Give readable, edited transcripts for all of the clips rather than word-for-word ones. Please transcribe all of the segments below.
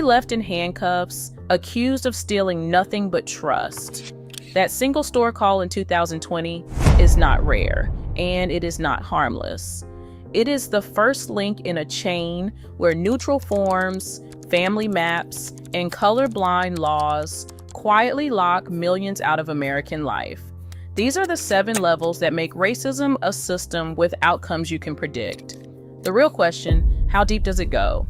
left in handcuffs, accused of stealing nothing but trust. That single store call in 2020 is not rare, and it is not harmless. It is the first link in a chain where neutral forms, family maps, and colorblind laws quietly lock millions out of American life. These are the 7 levels that make racism a system with outcomes you can predict. The real question, how deep does it go?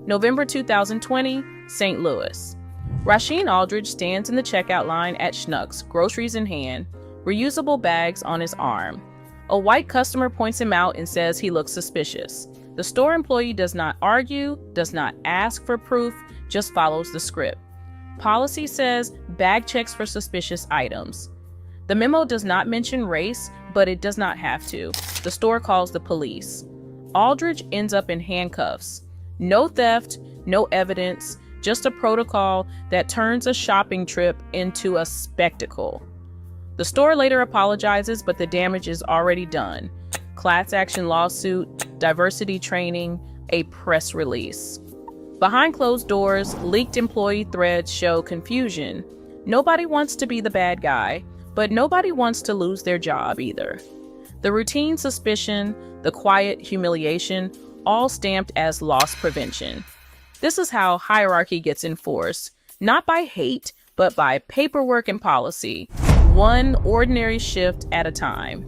November 2020, St. Louis. Rasheen Aldridge stands in the checkout line at Schnucks, groceries in hand, reusable bags on his arm. A white customer points him out and says he looks suspicious. The store employee does not argue, does not ask for proof, just follows the script. Policy says bag checks for suspicious items. The memo does not mention race, but it does not have to. The store calls the police. Aldridge ends up in handcuffs. No theft, no evidence, just a protocol that turns a shopping trip into a spectacle. The store later apologizes, but the damage is already done. Class action lawsuit, diversity training, a press release. Behind closed doors, leaked employee threads show confusion. Nobody wants to be the bad guy, but nobody wants to lose their job either. The routine suspicion, the quiet humiliation, all stamped as loss prevention. This is how hierarchy gets enforced, not by hate, but by paperwork and policy, one ordinary shift at a time.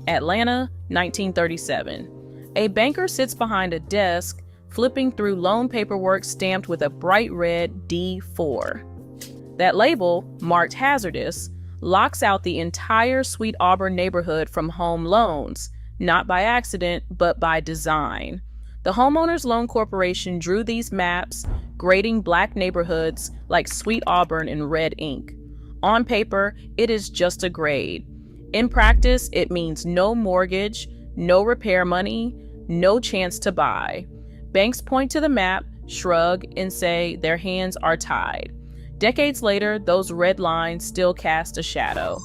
Atlanta, 1937. A banker sits behind a desk, flipping through loan paperwork stamped with a bright red D4. That label, marked hazardous, locks out the entire Sweet Auburn neighborhood from home loans, not by accident, but by design. The Homeowners Loan Corporation drew these maps, grading Black neighborhoods like Sweet Auburn in red ink. On paper, it is just a grade. In practice, it means no mortgage, no repair money, no chance to buy. Banks point to the map, shrug, and say their hands are tied. Decades later, those red lines still cast a shadow.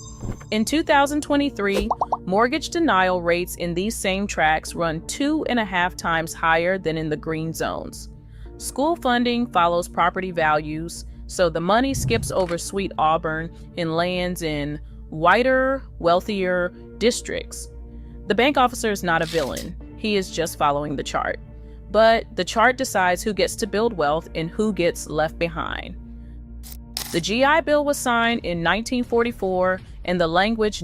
In 2023, mortgage denial rates in these same tracts run 2.5 times higher than in the green zones. School funding follows property values, so the money skips over Sweet Auburn and lands in whiter, wealthier districts. The bank officer is not a villain. He is just following the chart. But the chart decides who gets to build wealth and who gets left behind. The GI Bill was signed in 1944, and the language